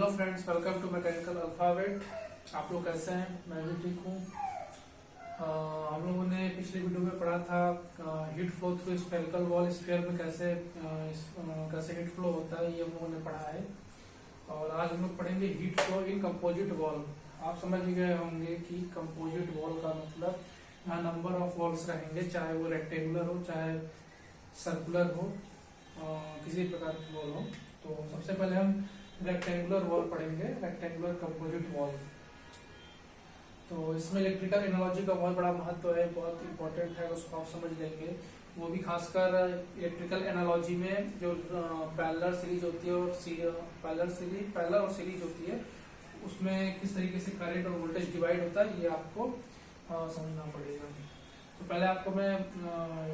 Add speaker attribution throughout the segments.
Speaker 1: Hello friends, welcome to mechanical alphabet. आप लोग कैसे हैं? मैं भी ठीक हूँ। हम लोगों ने पिछले वीडियो में पढ़ा था heat flow through spherical wall sphere में कैसे हीट फ्लो होता है, ये हम लोगों ने पढ़ा है। और आज हम लोग पढ़ेंगे हीट फ्लो इन कंपोजिट वॉल। आप समझ गए होंगे कि कंपोजिट वॉल का मतलब यहाँ नंबर ऑफ वॉल्स रहेंगे, चाहे वो रेक्टेंगुलर हो चाहे सर्कुलर हो, किसी प्रकार की वॉल हो। तो सबसे पहले हम रेक्टेंगुलर वॉल पढ़ेंगे, रेक्टेंगुलर कंपोजिट वॉल। तो इसमें इलेक्ट्रिकल एनालॉजी का बहुत बड़ा महत्व है, बहुत इंपॉर्टेंट है, उसको आप समझ लेंगे। वो भी खासकर इलेक्ट्रिकल एनालॉजी में जो पैरेलल सीरीज होती है और पैरेलल और सीरीज होती है, उसमें किस तरीके से करंट और वोल्टेज डिवाइड होता है, ये आपको समझना पड़ेगा। तो पहले आपको मैं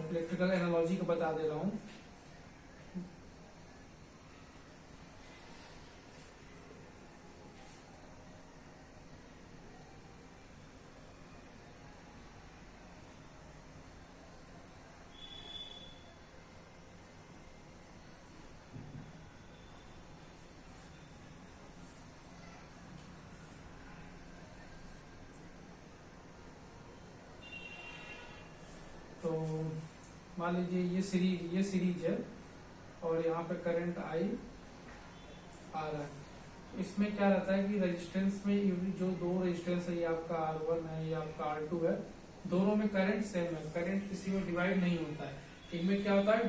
Speaker 1: इलेक्ट्रिकल एनालॉजी को बता दे रहा हूँ। तो मान लीजिए ये सीरीज है और यहाँ पे करंट आई आ रहा है। इसमें क्या रहता है कि रेजिस्टेंस में जो दो रेजिस्टेंस है, ये आपका R1 है, ये आपका R2 है, दोनों में करंट सेम है, करंट किसी में डिवाइड नहीं होता है। इनमें क्या होता है,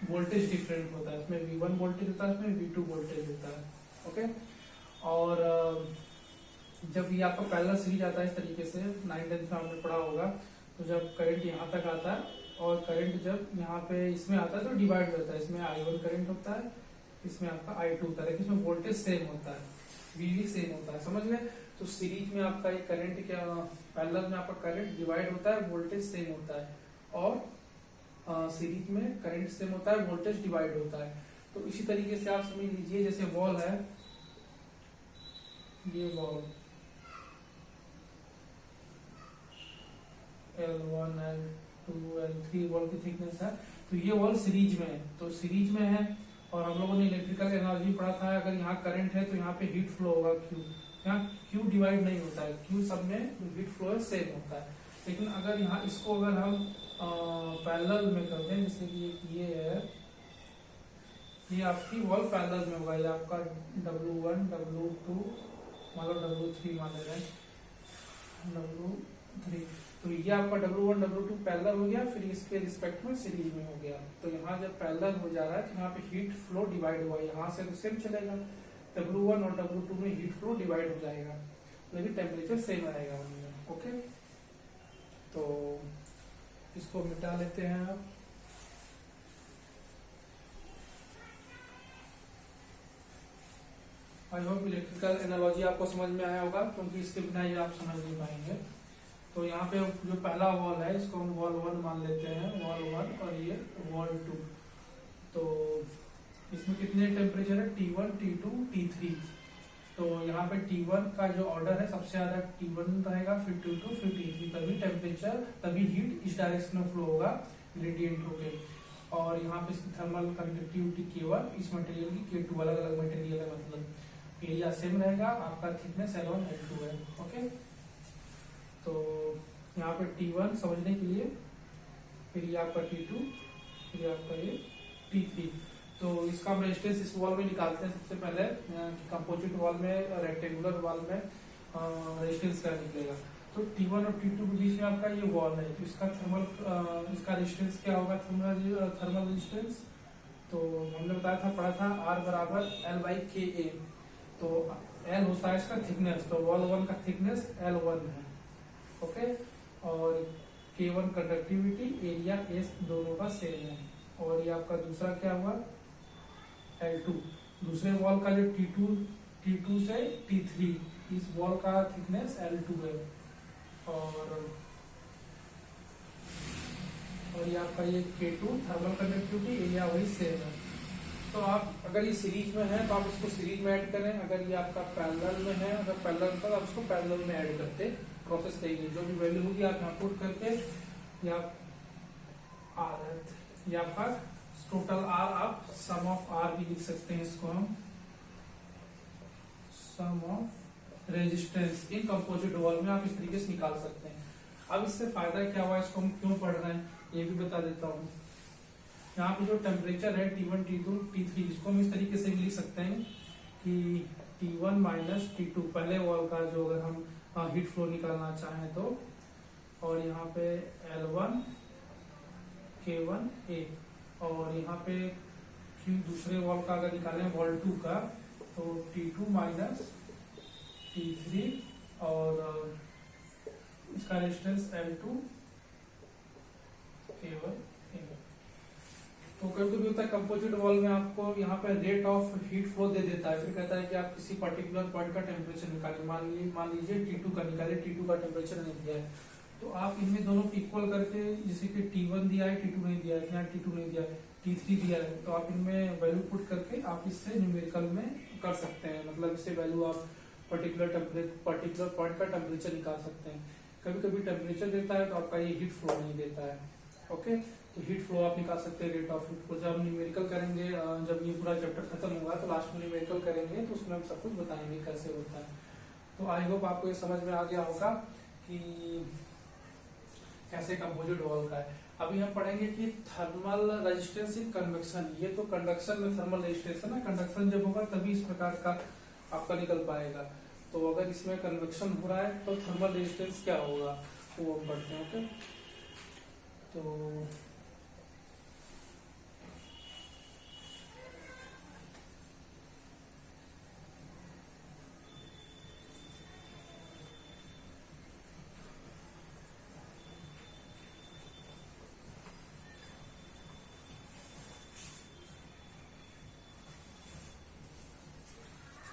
Speaker 1: वोल्टेज डिफरेंट होता है। इसमें V1 वोल्टेज होता है, इसमें V2 वोल्टेज होता है। ओके। और जब ये आपका पैरेलल सीरीज आता है इस तरीके से, 9th में आपने पढ़ा होगा, तो जब करंट यहाँ तक आता है और करंट जब यहाँ पे इसमें आता है तो डिवाइड हो जाता है। इसमें I1 करंट होता है, इसमें आपका I2 होता है, लेकिन इसमें वोल्टेज सेम होता है, VV सेम होता है। समझ गए? तो सीरीज में आपका ये करंट क्या, पैरेलल में आपका करंट डिवाइड होता है, वोल्टेज सेम होता है, और सीरीज में करंट सेम होता है, वोल्टेज डिवाइड होता है। तो इसी तरीके से आप समझ लीजिए, जैसे वॉल है, ये wall L1 L2 L3 wall की थिकनेस है। तो ये वॉल सीरीज में है, तो सीरीज में है। और हम लोगों ने इलेक्ट्रिकल एनालॉजी पढ़ा था, अगर यहाँ करंट है तो यहाँ पे हीट फ्लो होगा Q। यहाँ Q डिवाइड नहीं होता है, Q सब में हीट फ्लो सेम होता है। लेकिन अगर यहाँ इसको अगर हम पैरेलल में कर दें, जैसे कि ये है, ये आपकी वॉल पैरेलल में होगा, ये आपका W1 W2 मतलब W3 मान ले रहे हैं, W3। तो ये आपका W1 W2 पैरेलल हो गया, फिर इसके रिस्पेक्ट में सीरीज में हो गया। तो यहाँ जब पैरेलल हो जा रहा है तो यहाँ पे हीट फ्लो डिवाइड हुआ, यहाँ से तो सेम चलेगा, W1 और W2 में हीट फ्लो डिवाइड हो जाएगा, लेकिन टेम्परेचर सेम रहेगा उनमें। ओके, तो इसको मिटा लेते हैं आप। आई होप इलेक्ट्रिकल एनालॉजी आपको समझ में आया होगा, क्योंकि इसके बिना ये आप समझ नहीं पाएंगे। तो यहाँ पे जो पहला वॉल है, इसको हम वॉल 1 मान लेते हैं, वॉल 1, और ये वॉल 2। तो इसमें कितने टेम्परेचर है, T1 T2 T3। तो यहाँ पे T1 का जो ऑर्डर है, सबसे ज्यादा T1 रहेगा, फिर T2 फिर T3, तभी टेम्परेचर, तभी हीट इस डायरेक्शन में फ्लो होगा ग्रेडियंट होके। और यहाँ पे इसकी थर्मल कंडक्टिविटी K1, इस मटेरियल की K2, अलग अलग मटेरियल है, मतलब एरिया सेम रहेगा, आपका थिकनेस L1 L2 है। ओके, तो यहाँ पे T1 समझने के लिए, फिर ये आपका T2, फिर आपका ये T3। तो इसका हम रेजिस्टेंस इस वॉल में निकालते हैं। सबसे पहले कंपोजिट वॉल में, रेक्टेंगुलर वॉल में रेजिस्टेंस क्या निकलेगा। तो T1 और T2 के बीच में आपका ये वॉल है, तो इसका इसका रेजिस्टेंस क्या होगा, थर्मल रेजिस्टेंस। तो हमने बताया था, पढ़ा था, R बराबर L/KA। तो L होता है इसका थिकनेस, तो वॉल 1 का थिकनेस L1 है। ओके, और K1 कंडक्टिविटी, एरिया S दोनों का सेम है। और ये आपका दूसरा क्या हुआ, L2। दूसरे वॉल का जो T2 से T3, इस वॉल का थिकनेस L2 है। और ये आपका ये K2 थर्मल कंडक्टिविटी, एरिया वही सेम है। तो आप अगर ये सीरीज में है तो आप इसको सीरीज में ऐड करें, अगर ये आपका पैरेलल में है, अगर पैरेलल था तो आप इसको पैरेलल में ऐड करते। प्रोसेस देंगे, जो भी वैल्यू होगी आप यहाँ पुट करके, या ये आपका टोटल R, आप सम ऑफ R भी लिख सकते हैं, इसको हम sum of resistance in composite wall में आप इस तरीके से निकाल सकते हैं। अब इससे फायदा क्या हुआ, इसको हम क्यों पढ़ रहे हैं ये भी बता देता हूँ। यहाँ पे जो टेम्परेचर है T1, T2, T3, इसको हम इस तरीके से भी लिख सकते हैं कि T1 माइनस T2 पहले वॉल का जो अगर हम हीट फ्लो निकालना चाहें तो, और यहाँ पे L1 K1 A, और यहाँ पे Q दूसरे वॉल का अगर निकालें वॉल 2 का तो T2 माइनस T3 और इसका रेजिस्टेंस L2 K1 A। तो कभी कभी होता है कंपोजिट वॉल में आपको यहाँ पे रेट ऑफ हीट फ्लो दे देता है, फिर कहता है कि आप किसी पर्टिकुलर पॉइंट का टेम्परेचर निकालिए, मान लीजिए T2 का निकालिए, T2 का टेम्परेचर नहीं दिया है तो आप इनमें दोनों को इक्वल करके, जैसे कि T1 दिया है T2 नहीं दिया है, यहाँ T2 नहीं दिया है T3 दिया है, तो आप इनमें वैल्यू पुट करके आप इससे न्यूमेरिकल में कर सकते हैं, मतलब इससे वैल्यू आप पर्टिकुलर पॉइंट का टेम्परेचर निकाल सकते हैं। कभी कभी टेम्परेचर देता है तो आपका ये हीट फ्लो नहीं देता है। ओके, तो हीट फ्लो आप निकाल सकते हैं, रेट ऑफ हीट फ्लो। जब न्यूमेरिकल करेंगे, जब ये पूरा चैप्टर खत्म होगा तो लास्ट में न्यूमेरिकल करेंगे तो उसमें हम सब कुछ बताएंगे कैसे होता है। तो आई होप आपको ये समझ में आ गया होगा कि कैसे कंपोजिट वॉल का है। अभी हम पढ़ेंगे कि थर्मल रेजिस्टेंस इन कन्वेक्शन। ये तो कंडक्शन में थर्मल रेजिस्टेंस है ना, कंडक्शन जब होगा तभी इस प्रकार का आपका निकल पाएगा। तो अगर इसमें कन्वेक्शन हो रहा है तो थर्मल रेजिस्टेंस क्या होगा वो हम पढ़ते हैं। ओके, तो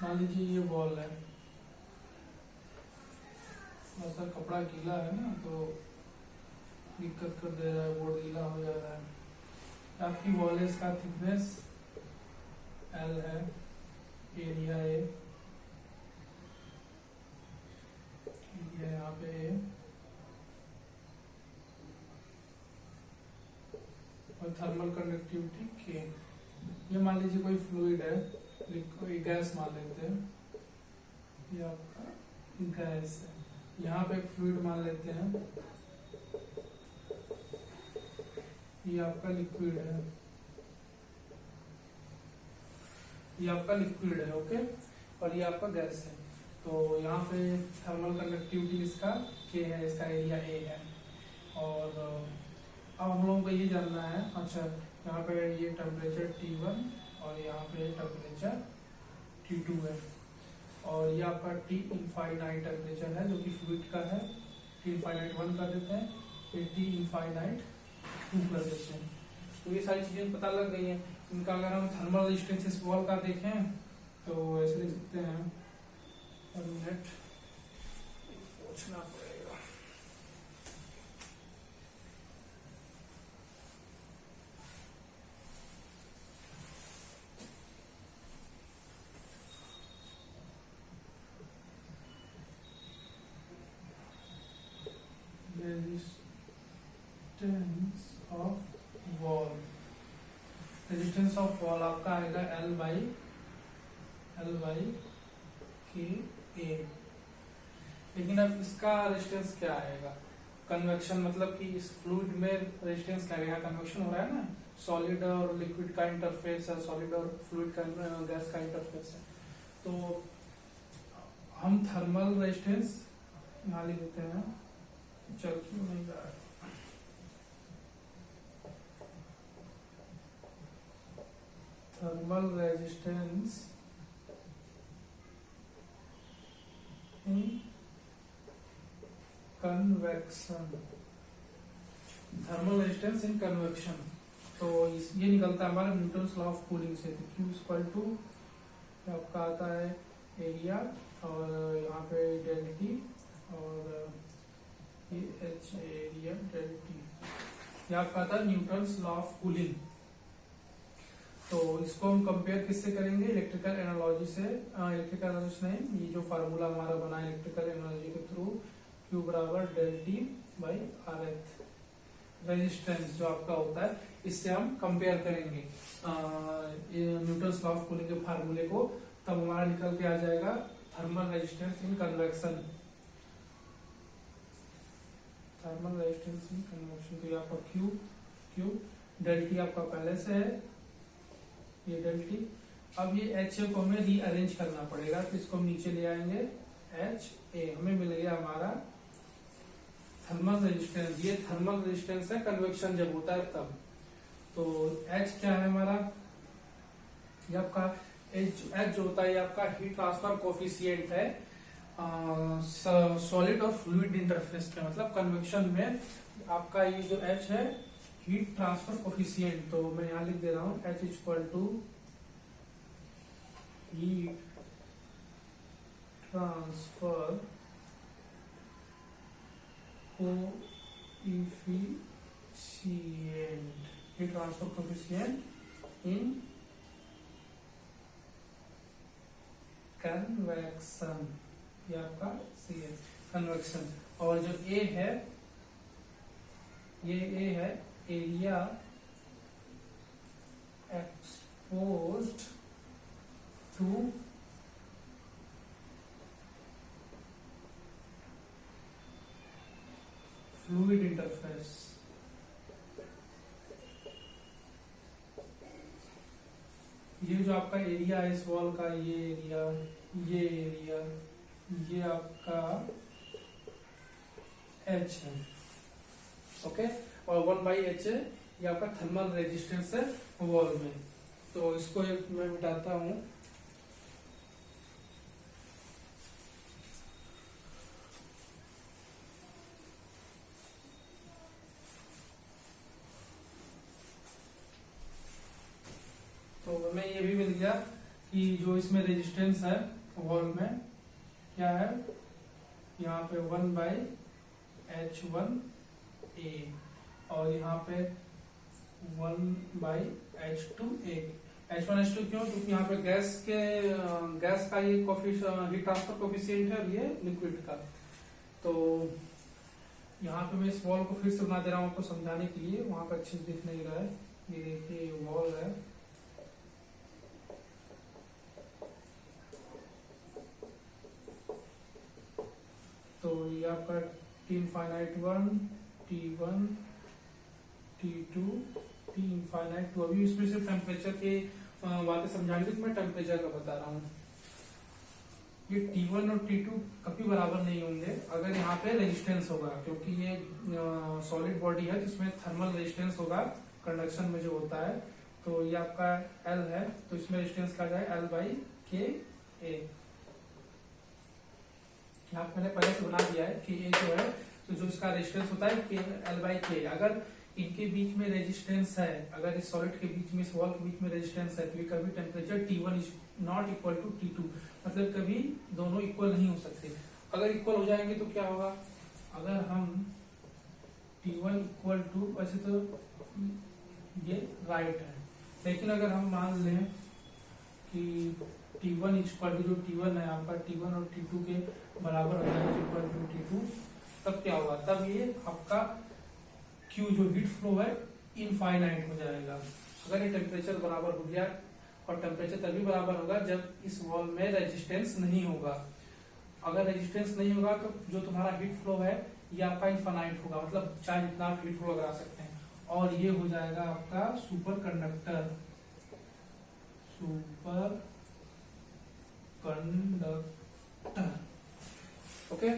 Speaker 1: मान लीजिए ये वॉल है, थोड़ा सा कपड़ा गीला है ना तो दिक्कत कर दे रहा है, बोर्ड गीला हो जा रहा है। आपकी वॉल है, इसका थिकनेस L है, एरिया A, एरिया यहाँ पे A, और थर्मल कंडक्टिविटी K। ये मान लीजिए कोई फ्लूइड है, लिक्विड गैस मान लेते हैं, ये आपका गैस है। यहाँ पे एक फ्लूइड मान लेते हैं, ये आपका लिक्विड है, ये आपका लिक्विड है। ओके, और ये आपका गैस है। तो यहाँ पे थर्मल कंडक्टिविटी इसका K है, इसका एरिया A है। और अब हम लोगों को ये जानना है, अच्छा यहाँ पे ये टेम्परेचर T1 और यहाँ पे टेम्परेचर T2 है, और ये आपका T इनफाइनाइट टेम्परेचर है जो कि फ्लूइड का है। T इनफाइनाइट 1 कर देते हैं, फिर T इनफाइनाइट 2 कर देते हैं। तो ये सारी चीजें पता लग गई हैं। इनका अगर हम थर्मल रेजिस्टेंस इस वॉल का देखें तो ऐसे लिख सकते हैं, और मिनट पूछना पड़ेगा। रेजिस्टेंस ऑफ वॉल आपका आएगा L बाई के ए। लेकिन अब इसका रेजिस्टेंस क्या आएगा, कन्वेक्शन मतलब कि इस फ्लूइड में रेजिस्टेंस क्या आएगा, कन्वेक्शन हो रहा है ना, सॉलिड और लिक्विड का इंटरफेस है, सॉलिड और फ्लूइड का गैस का इंटरफेस है। तो हम थर्मल रेजिस्टेंस यहाँ लिख देते हैं, चल क्यों नहीं जा रहा, thermal resistance in convection, thermal resistance in convection. तो ये निकलता है हमारे न्यूटन्स लॉ ऑफ कूलिंग से। तो Q इक्वल टू आपका आता है एरिया, और यहाँ पे डेल टी, और ये H एरिया डेल टी, ये आपका आता है न्यूटन्स लॉ ऑफ कूलिंग। तो इसको हम कंपेयर किससे करेंगे, इलेक्ट्रिकल एनालॉजी से। इलेक्ट्रिकल एनालॉजी नहीं, ये जो फार्मूला हमारा बना है इलेक्ट्रिकल एनालॉजी के थ्रू, Q बराबर del T by R H, resistance जो आपका होता है, इससे हम कंपेयर करेंगे न्यूटन्स लॉ ऑफ कूलिंग के फार्मूले को। तब हमारा निकल के आ जाएगा thermal resistance in convection, thermal resistance in convection. तो ये आपका क्यू डेल टी आपका पहले से है, ये डेल टी। अब ये एच ए को हमें रीअरेंज करना पड़ेगा, तो इसको हम नीचे ले आएंगे, एच ए हमें मिल गया हमारा थर्मल रेजिस्टेंस। ये थर्मल रेजिस्टेंस है कन्वेक्शन जब होता है तब। तो एच क्या है हमारा, ये आपका एच जो होता है ये आपका हीट ट्रांसफर कोफिशिएंट है सॉलिड और फ्लूइड इंटरफेस पे, मतलब कन्वेक्शन में आपका ये जो एच है हीट ट्रांसफर कोफिशिएंट। तो मैं यहां लिख दे रहा हूं H equal to heat transfer coefficient, heat transfer coefficient in convection, ये आपका सी है कन्वेक्शन। और जो ए है, ये ए है area exposed to fluid interface. ये जो आपका एरिया है इस वॉल का, ये एरिया, ये एरिया, ये आपका एच है, ओके। और 1/h है, ये आपका थर्मल रेजिस्टेंस है वॉल में। तो इसको मैं मिटाता हूं, तो हमें ये भी मिल गया कि जो इसमें रेजिस्टेंस है वॉल में क्या है, यहाँ पे 1/H1A और यहाँ पे 1/H2A। H1H2 क्यों, क्योंकि यहाँ पे गैस का ये हीट ट्रांसफर कोफिशिएंट है और ये लिक्विड का। तो यहाँ पे मैं इस वॉल को फिर से बना दे रहा हूँ आपको समझाने के लिए, वहां पे अच्छे से दिख नहीं रहा है। ये देखिए वॉल है, तो ये आपका T infinite 1, T1, T2, T infinite 2। अभी इसमें सिर्फ टेम्परेचर के बातें समझाने तो मैं टेम्परेचर का बता रहा हूँ। ये T1 और T2 कभी बराबर नहीं होंगे अगर यहाँ पे रेजिस्टेंस होगा, क्योंकि ये सॉलिड बॉडी है तो इसमें थर्मल रेजिस्टेंस होगा कंडक्शन में जो होता है। तो ये आपका L है, तो इसमें रेजिस्टेंस क्या जाए L/Ka। यहाँ मैंने पहले से बना दिया है कि ये जो है, तो जो इसका रेजिस्टेंस होता है L/K। अगर इनके बीच में रेजिस्टेंस है, अगर इस सॉलिड के बीच में, इस वॉल के बीच में रेजिस्टेंस है, तो कभी temperature T1 is not equal to T2, मतलब कभी दोनों इक्वल नहीं हो सकते। अगर इक्वल हो जाएंगे तो क्या होगा, अगर हम T1 इक्वल टू, वैसे तो ये राइट है, लेकिन अगर हम मान लें कि T1 इक्वल टू, जो T1 है आपका, T1 और T2 के बराबर हो जाए इक्वल टू T2, तब क्या होगा, तब ये आपका Q जो हीट फ्लो है इनफाइनाइट हो जाएगा। अगर ये टेम्परेचर बराबर हो गया, और टेम्परेचर तभी बराबर होगा जब इस वॉल में रेजिस्टेंस नहीं होगा। अगर रेजिस्टेंस नहीं होगा तो जो तुम्हारा हीट फ्लो है ये आपका इनफाइनाइट होगा, मतलब चाहे जितना आप हीट फ्लो लगा सकते हैं, और ये हो जाएगा आपका super conductor, super conductor, okay.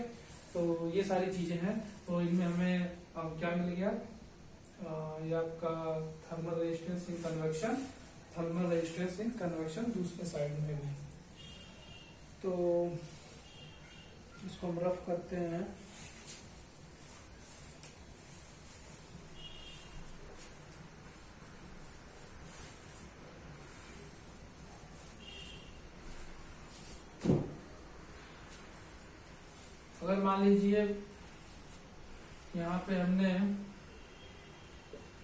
Speaker 1: तो ये सारी चीजें हैं, तो इनमें हमें क्या मिल गया, ये आपका thermal resistance in convection, thermal resistance in convection दूसरे साइड में भी। तो इसको हम रफ करते हैं। अगर मान लीजिए यहाँ पे हमने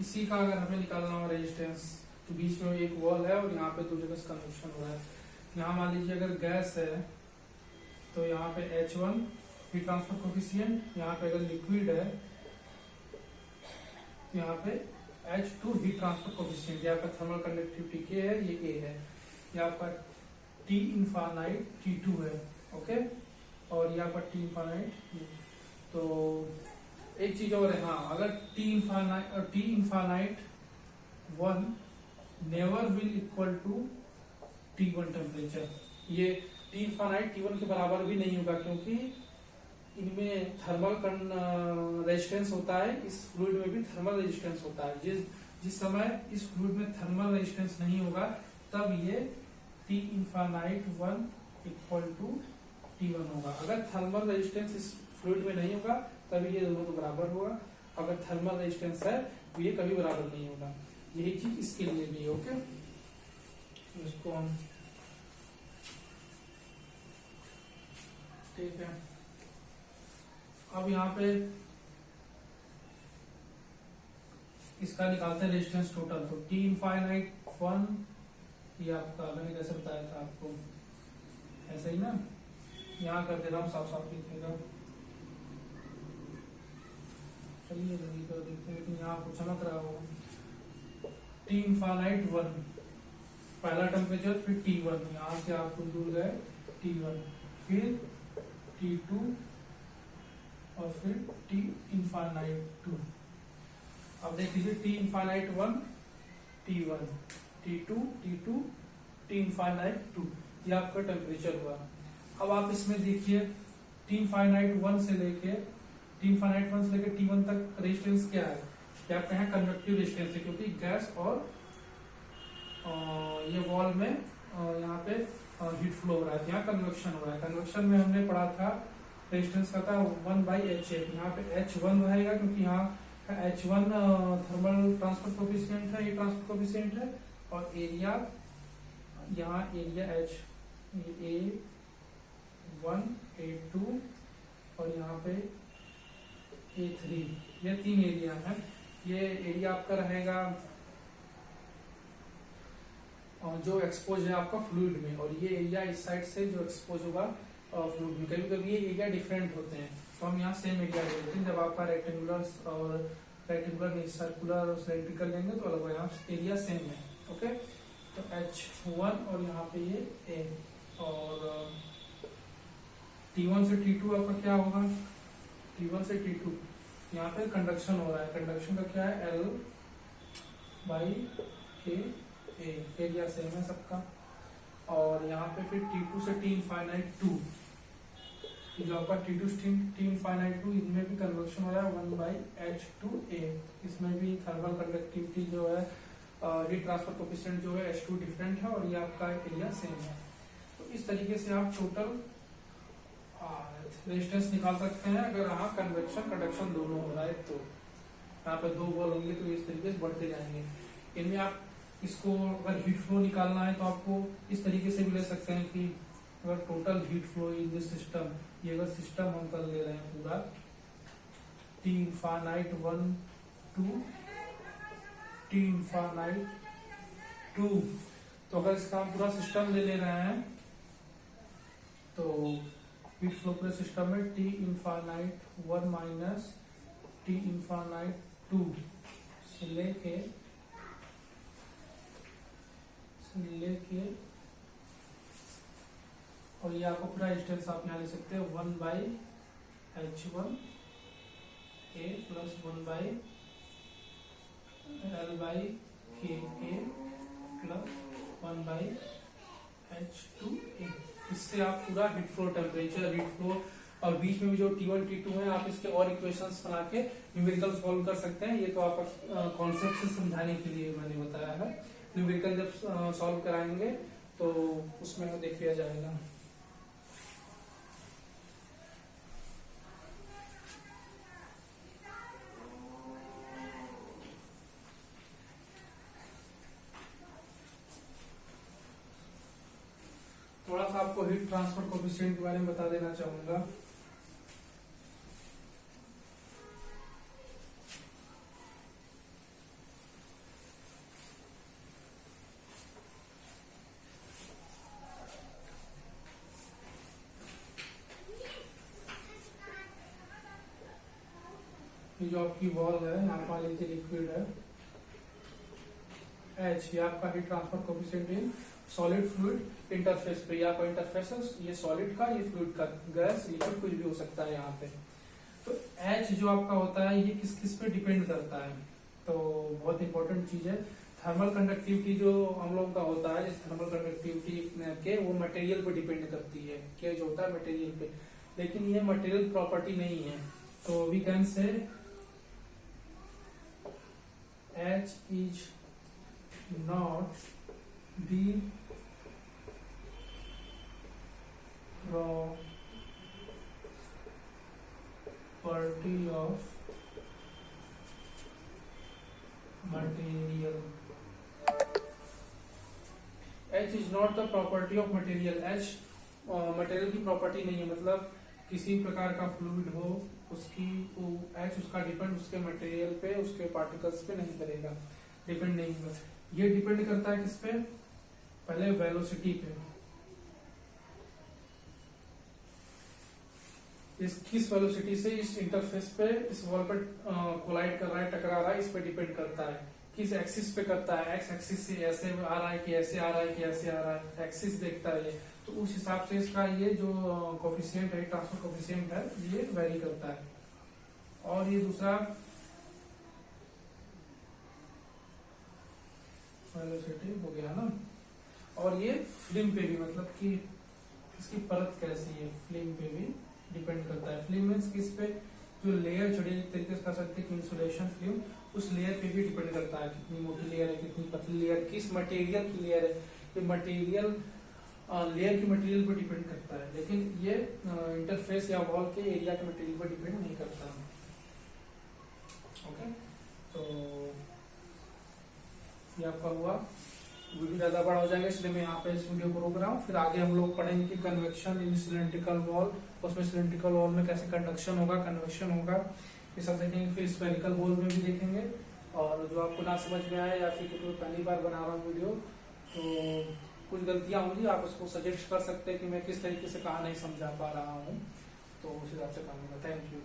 Speaker 1: इसी का अगर हमें निकालना हो रेजिस्टेंस, तो बीच में एक वॉल है और यहाँ पे दो जगह से कन्वेक्शन हो रहा है। यहाँ मान लीजिए अगर गैस है तो यहाँ पे H1 हीट ट्रांसफर कोफिशिएंट, यहाँ पे अगर लिक्विड है तो यहाँ पे H2 हीट ट्रांसफर कोफिशिएंट, यहाँ पे थर्मल कंडक्टिविटी K है, ये A है, यहाँ पर T इनफाइनाइट T2 है, ओके, और ये आपका टी इनफाइनाइट। तो एक चीज और है, हाँ, अगर T infinite one never will equal to T1 temperature, ये टी इनफाइनाइट T1 के बराबर भी नहीं होगा, क्योंकि इनमें थर्मल रेजिस्टेंस होता है, इस फ्लूइड में भी थर्मल रेजिस्टेंस होता है। जिस समय इस फ्लूइड में थर्मल रेजिस्टेंस नहीं होगा तब ये T infinite one equal to T1 होगा। अगर थर्मल रेजिस्टेंस इस फ्लूइड में नहीं होगा तब ये दोनों को बराबर होगा, अगर थर्मल रेजिस्टेंस है तो ये कभी बराबर नहीं होगा। यही चीज इसके लिए भी है। ओके, इसको हम ठीक है। अब यहाँ पे इसका निकालते हैं रेजिस्टेंस टोटल। तो टी इनफाइनाइट वन, ये आपका मैंने कैसे बताया था आपको, ऐसे ही ना, यहाँ कर दे रहा हूँ, साफ साफ लिखेगा। चलिए जल्दी कर देखते हैं, लेकिन यहाँ आपको चमक रहा होगा। टी इनफाइनाइट वन पहला टेम्परेचर, फिर T1, यहाँ से आपको जुड़ गए T1, फिर T2 और फिर टी इनफाइनाइट टू। अब देख लीजिए T infinite one, T1, T2, T2, T infinite two, ये आपका टेम्परेचर हुआ। अब आप इसमें देखिए टी इनफाइनाइट वन से लेके T1 तक रेजिस्टेंस क्या है, क्या कहते हैं, कन्वेक्टिव रेजिस्टेंस है, क्योंकि गैस और ये वॉल में यहाँ पे हीट फ्लो हो रहा है, यहाँ कन्वेक्शन हो रहा है। कन्वेक्शन में हमने पढ़ा था रेजिस्टेंस का था 1/H8, यहाँ पे H1 रहेगा, क्योंकि यहाँ का H1 थर्मल ट्रांसफर कोफिशिएंट है, ये ट्रांसफर कोफिशिएंट है, और एरिया, यहाँ एरिया H, A1, A2 और यहाँ पे A3, ये 3 एरिया है। ये एरिया आपका रहेगा जो एक्सपोज है आपका फ्लूइड में, और ये एरिया इस साइड से जो एक्सपोज होगा फ्लूइड में। कभी कभी ये एरिया डिफरेंट होते हैं, तो हम यहाँ सेम एरिया ले लेते हैं। जब आपका रेक्टेंगुलर नहीं, सर्कुलर और सिलेंड्रिकल लेंगे तो अलग, यहाँ एरिया सेम है। ओके, तो H1 और यहाँ पे ये A, और T1 से T2 आपका क्या होगा, T1 से T2 यहाँ पे कंडक्शन हो रहा है, कंडक्शन का क्या है, L/K, एरिया सेम है सबका। और यहाँ पे फिर T2 से टी इनफाइनाइट टू, जो आपका T2 से टी इनफाइनाइट टू, इनमें भी कन्वर्शन हो रहा है 1/H2A। इसमें भी थर्मल कंडक्टिविटी जो है, हीट ट्रांसफर कोफिशिएंट जो है H2 डिफरेंट है, और ये आपका एरिया सेम है। तो इस तरीके से आप टोटल रेजिस्टेंस निकाल सकते हैं, अगर यहाँ कन्वेक्शन कंडक्शन दोनों हो रहा है तो। यहाँ पे 2 बॉल होंगे तो इस तरीके से बढ़ते जाएंगे। इनमें आप इसको अगर हीट फ्लो निकालना है तो आपको इस तरीके से भी ले सकते हैं कि अगर total heat flow in this system, ये अगर सिस्टम हम कर ले रहे हैं पूरा, T infinite one to T infinite two, तो अगर इसका हम पूरा सिस्टम ले रहे हैं तो हीट फ्लो पूरे सिस्टम में T infinite one minus T infinite two से लेके और ये आपको पूरा रेजिस्टेंस आप यहाँ ले सकते हैं 1/H1 A plus 1/L/K A plus 1/H2A। इससे आप पूरा heat flow temperature, heat flow, और बीच में भी जो T1 T2 है, आप इसके और इक्वेशंस बना के न्यूमेरिकल सॉल्व कर सकते हैं। ये तो आपका कॉन्सेप्ट से समझाने के लिए मैंने बताया है। न्यूमेरिकल जब सॉल्व कराएंगे तो उसमें देख लिया जाएगा। थोड़ा सा आपको हीट ट्रांसफर कोफिशिएंट के बारे में बता देना चाहूंगा। ये जो आपकी वॉल है, यहाँ मान लीजिए लिक्विड है एच ये आपका heat transfer coefficient in solid fluid interface पे, या कोई इंटरफेस है ये सॉलिड का, ये फ्लूइड का, गैस लिक्विड कुछ भी हो सकता है यहाँ पे। तो एच जो आपका होता है ये किस किस पे डिपेंड करता है, तो बहुत इंपॉर्टेंट चीज है। थर्मल कंडक्टिविटी जो हम लोगों का होता है, इस थर्मल कंडक्टिविटी के वो मटेरियल पे डिपेंड करती है, के जो होता है मटेरियल पे, लेकिन ये मटेरियल प्रॉपर्टी नहीं है। तो we can say H is not the property of material. H is not the property of material. H material की प्रॉपर्टी नहीं है, मतलब किसी प्रकार का फ्लूइड हो उसकी H उसका डिपेंड उसके मटेरियल पे, उसके पार्टिकल्स पे नहीं करेगा, डिपेंड नहीं होगा। ये डिपेंड करता है किस पे, पहले वेलोसिटी पे, इस किस वेलोसिटी से इस इंटरफेस पे इस वॉल पर कोलाइड कर रहा है, टकरा रहा है, इस पे डिपेंड करता है। किस एक्सिस पे करता है, एक्स एक्सिस से ऐसे आ रहा है कि ऐसे आ रहा है कि ऐसे आ रहा है, एक्सिस देखता है ये, तो उस हिसाब से इसका ये जो कोफिशिएंट है, ट्रांसफर कोफिशिएंट है, ये वेरी करता है। और ये दूसरा वेलोसिटी हो गया ना, और ये फिल्म पे भी, मतलब कि इसकी परत कैसी है, फिल्म पे भी डिपेंड करता है। फिल्म मीन्स किस पे, जो लेयर छोटी तरीके से कर सकते हैं इंसुलेशन फिल्म, उस लेयर पे भी डिपेंड करता है, कितनी मोटी लेयर है, कितनी पतली लेयर, किस मटेरियल की लेयर है, ये मटेरियल लेयर की मटेरियल पर डिपेंड करता है, लेकिन ये इंटरफेस या वॉल के एरिया के मटेरियल पर डिपेंड नहीं करता। ओके, तो ये आपका हुआ, वीडियो ज्यादा बड़ा हो जाएगा इसलिए मैं यहाँ पे इस वीडियो को रोक रहा हूँ। फिर आगे हम लोग पढ़ेंगे कि कन्वेक्शन इन सिलेंड्रिकल वॉल, उसमें सिलेंड्रिकल वॉल में कैसे कंडक्शन होगा, कन्वेक्शन होगा, ये सब देखेंगे। फिर स्फेरिकल वॉल में भी देखेंगे, और जो आपको ना समझ में आए या फिर तो पहली बार बना रहा हूँ वीडियो तो कुछ गलतियां होंगी, आप उसको सजेस्ट कर सकते हैं कि मैं किस तरीके से कहाँ नहीं समझा पा रहा हूँ, तो उस हिसाब से काम होगा। Thank you.